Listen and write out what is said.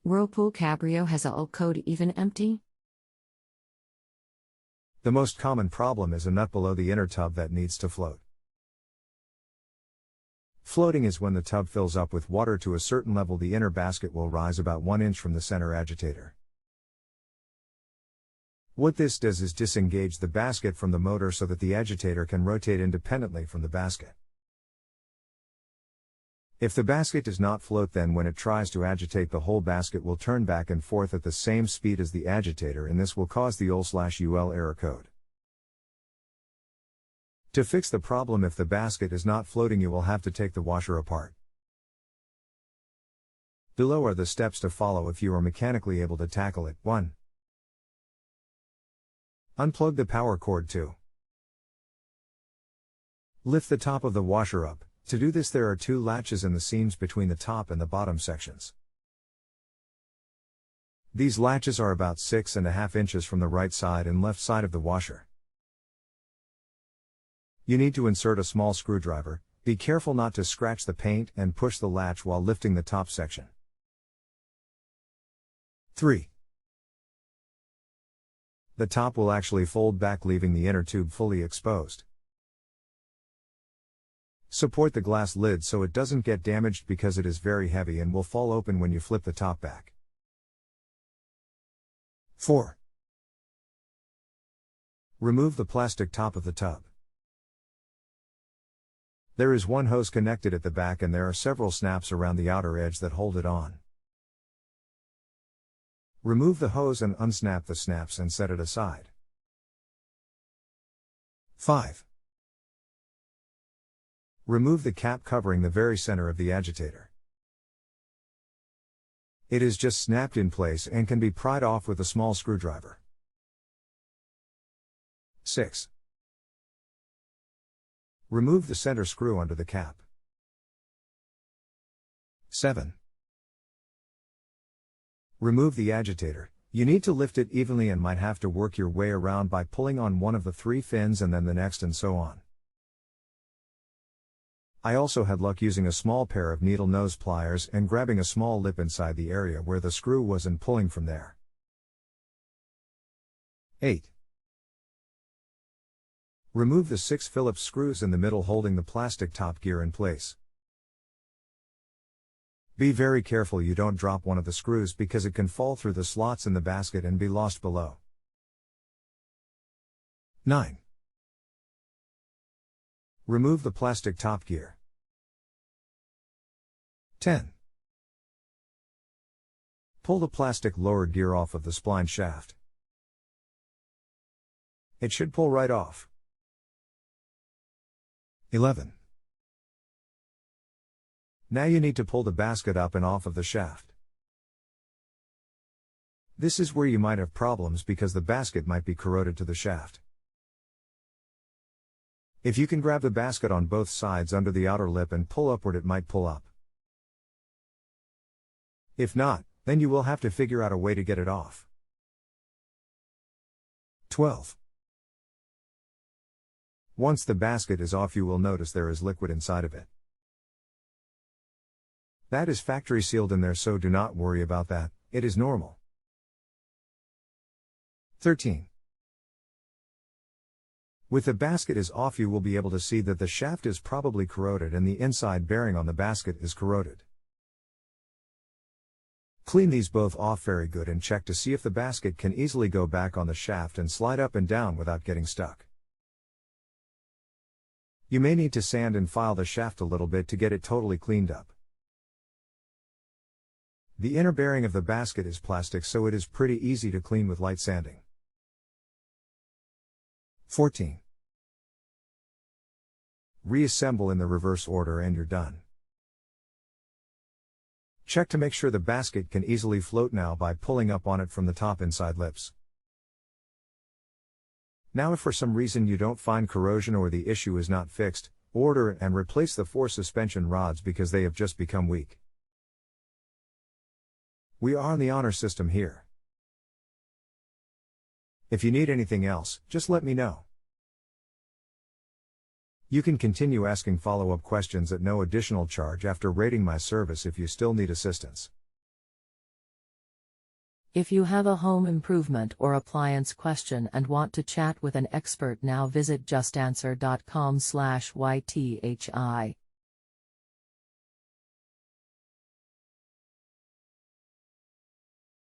Whirlpool Cabrio has a code even empty? The most common problem is a nut below the inner tub that needs to float. Floating is when the tub fills up with water to a certain level. The inner basket will rise about 1 inch from the center agitator. What this does is disengage the basket from the motor so that the agitator can rotate independently from the basket. If the basket does not float, then when it tries to agitate, the whole basket will turn back and forth at the same speed as the agitator, and this will cause the OL/UL error code. To fix the problem, if the basket is not floating, you will have to take the washer apart. Below are the steps to follow if you are mechanically able to tackle it. 1. Unplug the power cord. 2. Lift the top of the washer up. To do this, there are 2 latches in the seams between the top and the bottom sections. These latches are about 6.5 inches from the right side and left side of the washer. You need to insert a small screwdriver. Be careful not to scratch the paint, and push the latch while lifting the top section. 3. The top will actually fold back, leaving the inner tube fully exposed. Support the glass lid so it doesn't get damaged, because it is very heavy and will fall open when you flip the top back. 4. Remove the plastic top of the tub. There is 1 hose connected at the back, and there are several snaps around the outer edge that hold it on. Remove the hose and unsnap the snaps and set it aside. 5. Remove the cap covering the very center of the agitator. It is just snapped in place and can be pried off with a small screwdriver. 6. Remove the center screw under the cap. 7. Remove the agitator. You need to lift it evenly and might have to work your way around by pulling on one of the 3 fins and then the next, and so on. I also had luck using a small pair of needle nose pliers and grabbing a small lip inside the area where the screw was and pulling from there. 8. Remove the 6 Phillips screws in the middle holding the plastic top gear in place. Be very careful you don't drop one of the screws, because it can fall through the slots in the basket and be lost below. 9. Remove the plastic top gear. 10. Pull the plastic lower gear off of the spline shaft. It should pull right off. 11. Now you need to pull the basket up and off of the shaft. This is where you might have problems, because the basket might be corroded to the shaft. If you can grab the basket on both sides under the outer lip and pull upward, it might pull up. If not, then you will have to figure out a way to get it off. 12. Once the basket is off, you will notice there is liquid inside of it. That is factory sealed in there, so do not worry about that, it is normal. 13. With the basket is off, you will be able to see that the shaft is probably corroded and the inside bearing on the basket is corroded. Clean these both off very good and check to see if the basket can easily go back on the shaft and slide up and down without getting stuck. You may need to sand and file the shaft a little bit to get it totally cleaned up. The inner bearing of the basket is plastic, so it is pretty easy to clean with light sanding. 14. Reassemble in the reverse order and you're done. Check to make sure the basket can easily float now by pulling up on it from the top inside lips. Now if for some reason you don't find corrosion or the issue is not fixed, order it and replace the 4 suspension rods because they have just become weak. We are on the honor system here. If you need anything else, just let me know. You can continue asking follow-up questions at no additional charge after rating my service if you still need assistance. If you have a home improvement or appliance question and want to chat with an expert now, visit justanswer.com/YTHI.